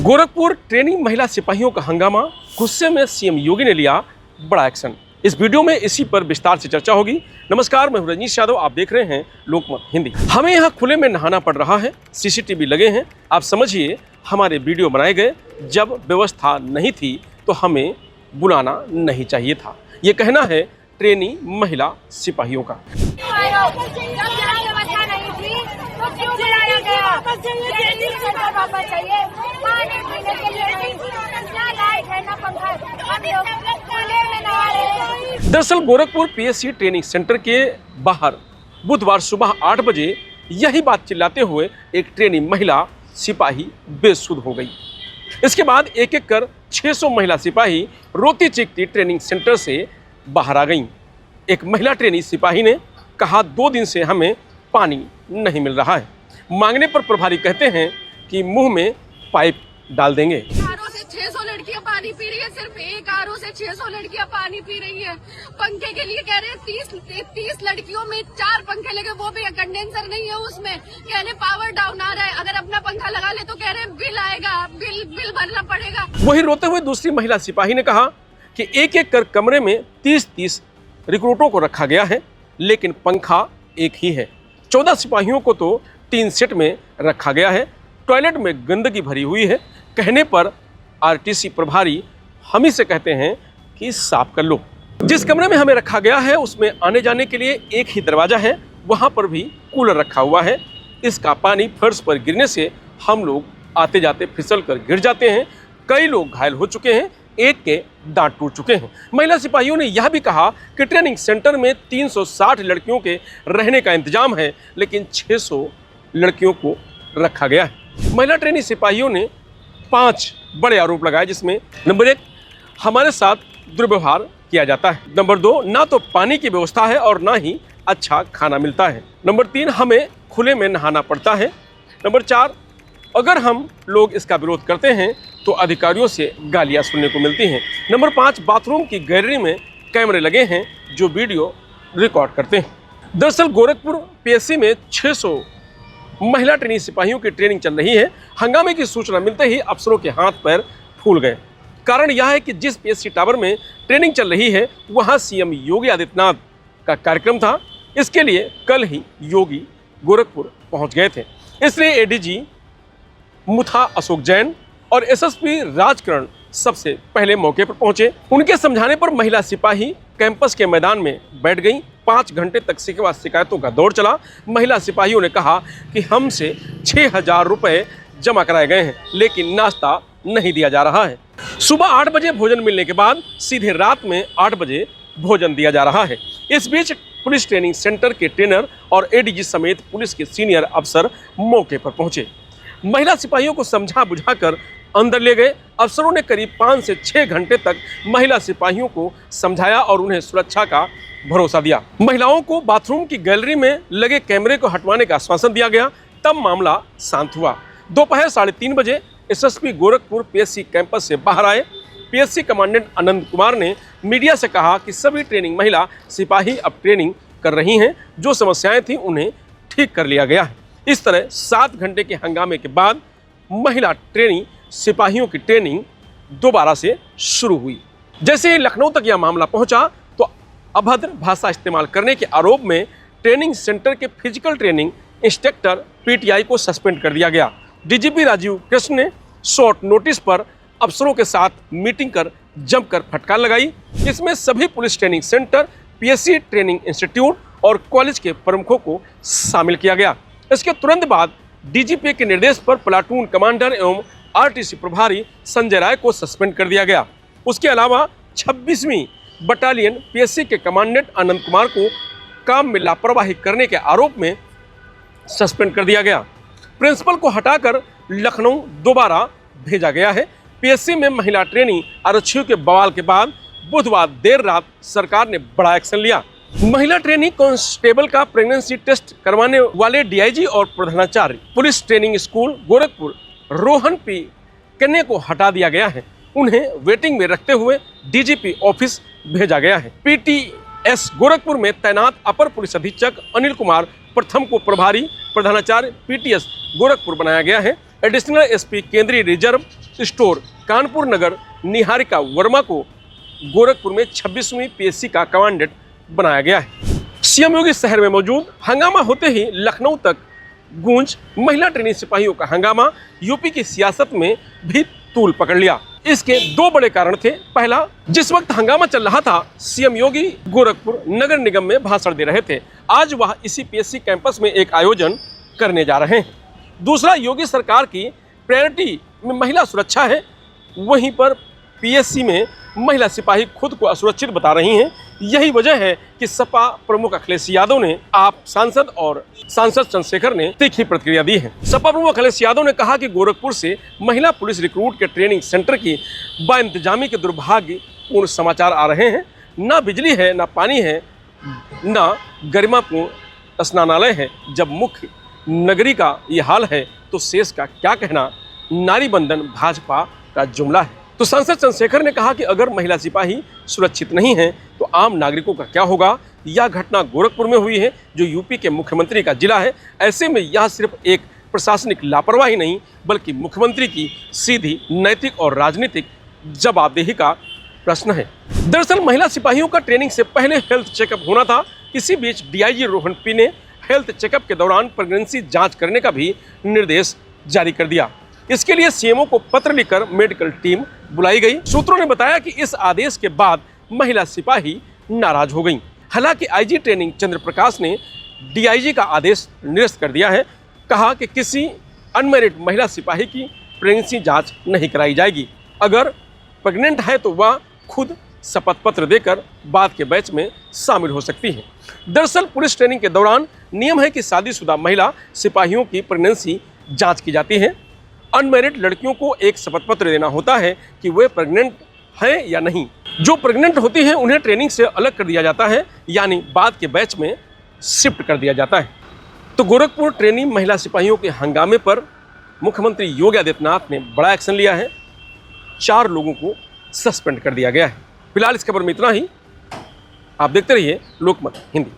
Gorakhpur training महिला सिपाहियों का हंगामा, गुस्से में सीएम योगी ने लिया बड़ा एक्शन। इस वीडियो में इसी पर विस्तार से चर्चा होगी। नमस्कार, मैं हूं रजनीश यादव, आप देख रहे हैं लोकमत हिंदी। हमें यहाँ खुले में नहाना पड़ रहा है, सीसीटीवी लगे हैं। आप समझिए, हमारे वीडियो बनाए गए जब व्यवस्था नहीं थी तो हमें बुलाना नहीं चाहिए था। ये कहना है ट्रेनी महिला सिपाहियों का। दरअसल गोरखपुर पीएससी ट्रेनिंग सेंटर के बाहर बुधवार सुबह 8 बजे यही बात चिल्लाते हुए एक ट्रेनी महिला सिपाही बेसुध हो गई। इसके बाद एक एक कर 600 महिला सिपाही रोती चीखती ट्रेनिंग सेंटर से बाहर आ गईं। एक महिला ट्रेनी सिपाही ने कहा, 2 दिन से हमें पानी नहीं मिल रहा है। मांगने पर प्रभारी कहते हैं कि मुंह में पाइप डाल देंगे। आरओ से 600 लड़कियां पानी पी रही है, सिर्फ एक आरओ से 600 लड़कियां पानी पी रही है। पंखे के लिए कह रहे हैं 30 लड़कियों में 4 पंखे लगे, वो भी कंडेंसर नहीं है उसमें। कह रहे पावर डाउन आ रहा है, अगर अपना पंखा लगा ले तो कह रहे बिल आएगा, बिल भरना पड़ेगा। वही रोते हुए दूसरी महिला सिपाही ने कहा कि एक एक कर कमरे में 30 रिक्रूटों को रखा गया है, लेकिन पंखा एक ही है। 14 सिपाहियों को तो 3 सेट में रखा गया है। टॉयलेट में गंदगी भरी हुई है। कहने पर आरटीसी प्रभारी हम ही से कहते हैं कि साफ कर लो। जिस कमरे में हमें रखा गया है उसमें आने जाने के लिए एक ही दरवाजा है, वहां पर भी कूलर रखा हुआ है। इसका पानी फर्श पर गिरने से हम लोग आते जाते फिसल कर गिर जाते हैं। कई लोग घायल हो चुके हैं, एक के दांत टूट चुके हैं। महिला सिपाहियों ने यह भी कहा कि ट्रेनिंग सेंटर में 360 लड़कियों के रहने का इंतजाम है, लेकिन 600 लड़कियों को रखा गया है। महिला ट्रेनी सिपाहियों ने 5 बड़े आरोप लगाए, जिसमें नंबर 1, हमारे साथ दुर्व्यवहार किया जाता है। नंबर 2, ना तो पानी की व्यवस्था है और ना ही अच्छा खाना मिलता है। नंबर 3, हमें खुले में नहाना पड़ता है। नंबर 4, अगर हम लोग इसका विरोध करते हैं तो अधिकारियों से गालियां सुनने को मिलती हैं। नंबर 5, बाथरूम की गैलरी में कैमरे लगे हैं जो वीडियो रिकॉर्ड करते हैं। दरअसल गोरखपुर पीएससी में 600 महिला ट्रेनी सिपाहियों की ट्रेनिंग चल रही है। हंगामे की सूचना मिलते ही अफसरों के हाथ पैर फूल गए। कारण यह है कि जिस पीएससी टावर में ट्रेनिंग चल रही है वहां सीएम योगी आदित्यनाथ का कार्यक्रम था। इसके लिए कल ही योगी गोरखपुर पहुंच गए थे। इसलिए एडीजी मुथा अशोक जैन और एसएसपी राजकरण सबसे पहले मौके पर पहुंचे। उनके समझाने पर महिला सिपाही कैंपस के मैदान में बैठ गईं। 5 घंटे तक शिकायतों का दौर चला। महिला सिपाहियों ने कहा कि हमसे 6000 रुपए जमा कराए गए हैं, लेकिन नाश्ता नहीं दिया जा रहा है। सुबह 8 बजे भोजन मिलने के बाद सीधे रात में 8 बजे भोजन दिया जा रहा है। इस बीच पुलिस ट्रेनिंग सेंटर के ट्रेनर और एडीजी समेत पुलिस के सीनियर अफसर मौके पर पहुंचे। महिला सिपाहियों को समझा बुझाकर अंदर ले गए। अफसरों ने करीब 5 से 6 घंटे तक महिला सिपाहियों को समझाया और उन्हें सुरक्षा का भरोसा दिया। महिलाओं को बाथरूम की गैलरी में लगे कैमरे को हटवाने का आश्वासन दिया गया। तब मामला शांत हुआ। दोपहर 3:30 बजे एसएसपी गोरखपुर पीएससी कैंपस से बाहर आए। पीएससी कमांडेंट आनंद कुमार ने मीडिया से कहा कि सभी ट्रेनिंग महिला सिपाही अब ट्रेनिंग कर रही हैं। जो समस्याएं थी उन्हें ठीक कर लिया गया है। इस तरह 7 घंटे के हंगामे के बाद महिला ट्रेनी सिपाहियों की ट्रेनिंग दोबारा से शुरू हुई। जैसे ही लखनऊ तक यह मामला पहुंचा तो अभद्र भाषा इस्तेमाल करने के आरोप में ट्रेनिंग सेंटर के फिजिकल ट्रेनिंग इंस्ट्रक्टर पीटीआई को सस्पेंड कर दिया गया। डीजीपी राजीव कृष्ण ने शॉर्ट नोटिस पर अफसरों के साथ मीटिंग कर जमकर फटकार लगाई। इसमें सभी police training centre, PSC training institute और कॉलेज के प्रमुखों को शामिल किया गया। इसके तुरंत बाद डीजीपी के निर्देश पर प्लाटून कमांडर एवं आरटीसी प्रभारी संजय राय को सस्पेंड कर दिया गया। उसके अलावा 26वीं बटालियन पीएससी के कमांडेंट आनंद कुमार को काम में लापरवाही करने के आरोप में सस्पेंड कर दिया गया। प्रिंसिपल को हटाकर लखनऊ दोबारा भेजा गया है। पीएससी में महिला ट्रेनी आरक्षियों के बवाल के बाद बुधवार देर रात सरकार ने बड़ा एक्शन लिया। महिला ट्रेनी कांस्टेबल का प्रेगनेंसी टेस्ट करवाने वाले डीआईजी और प्रधानाचार्य police training school Gorakhpur Rohan P कन्ने को हटा दिया गया है। उन्हें वेटिंग में रखते हुए डीजीपी ऑफिस भेजा गया है। पीटीएस गोरखपुर में तैनात अपर पुलिस अधीक्षक अनिल कुमार प्रथम को प्रभारी प्रधानाचार्य पीटीएस गोरखपुर बनाया गया है। एडिशनल एसपी केंद्रीय रिजर्व स्टोर कानपुर नगर निहारिका वर्मा को गोरखपुर में 26वीं पीएससी का कमांडेंट बनाया गया है। सीएम योगी शहर में मौजूद। हंगामा होते ही लखनऊ तक गूंज। महिला ट्रेनी सिपाहियों का हंगामा यूपी की सियासत में भी तूल पकड़ लिया। इसके दो बड़े कारण थे। पहला, जिस वक्त हंगामा चल रहा था, सीएम योगी गोरखपुर नगर निगम में भाषण दे रहे थे। आज वह इसी पीएससी कैंपस में एक आयोजन करने जा रहे हैं। दूसरा, योगी सरकार की प्रायोरिटी में महिला सुरक्षा है, वहीं पर पीएससी में महिला सिपाही खुद को असुरक्षित बता रही हैं। यही वजह है कि सपा प्रमुख अखिलेश यादव ने सांसद चंद्रशेखर ने तीखी प्रतिक्रिया दी है। सपा प्रमुख अखिलेश यादव ने कहा कि गोरखपुर से महिला पुलिस रिक्रूट के ट्रेनिंग सेंटर की बाइंतजामी के दुर्भाग्यपूर्ण समाचार आ रहे हैं। ना बिजली है, ना पानी है, ना गरिमापूर्ण स्नानालय है। जब मुख्य नगरी का ये हाल है तो शेष का क्या कहना। नारी बंधन भाजपा का जुमला है। तो सांसद चंद्रशेखर ने कहा कि अगर महिला सिपाही सुरक्षित नहीं हैं तो आम नागरिकों का क्या होगा। यह घटना गोरखपुर में हुई है, जो यूपी के मुख्यमंत्री का जिला है। ऐसे में यह सिर्फ एक प्रशासनिक लापरवाही नहीं, बल्कि मुख्यमंत्री की सीधी नैतिक और राजनीतिक जवाबदेही का प्रश्न है। दरअसल महिला सिपाहियों का ट्रेनिंग से पहले हेल्थ चेकअप होना था। इसी बीच डीआईजी रोहन पी ने हेल्थ चेकअप के दौरान प्रेगनेंसी जांच करने का भी निर्देश जारी कर दिया। इसके लिए सीएमओ को पत्र लिखकर मेडिकल टीम बुलाई गई। सूत्रों ने बताया कि इस आदेश के बाद महिला सिपाही नाराज हो गईं। हालांकि आईजी ट्रेनिंग चंद्र प्रकाश ने डीआईजी का आदेश निरस्त कर दिया है। कहा कि किसी अनमैरिड महिला सिपाही की प्रेगनेंसी जांच नहीं कराई जाएगी। अगर प्रेग्नेंट है तो वह खुद शपथ पत्र देकर बाद के बैच में शामिल हो सकती है। दरअसल पुलिस ट्रेनिंग के दौरान नियम है कि शादीशुदा महिला सिपाहियों की प्रेगनेंसी जांच की जाती है। अनमैरिड लड़कियों को एक शपथ पत्र देना होता है कि वे प्रेग्नेंट हैं या नहीं। जो प्रेग्नेंट होती हैं उन्हें ट्रेनिंग से अलग कर दिया जाता है, यानी बाद के बैच में शिफ्ट कर दिया जाता है। तो गोरखपुर ट्रेनी महिला सिपाहियों के हंगामे पर मुख्यमंत्री योगी आदित्यनाथ ने बड़ा एक्शन लिया है। 4 लोगों को सस्पेंड कर दिया गया है। फिलहाल इस खबर में इतना ही। आप देखते रहिए लोकमत हिंदी।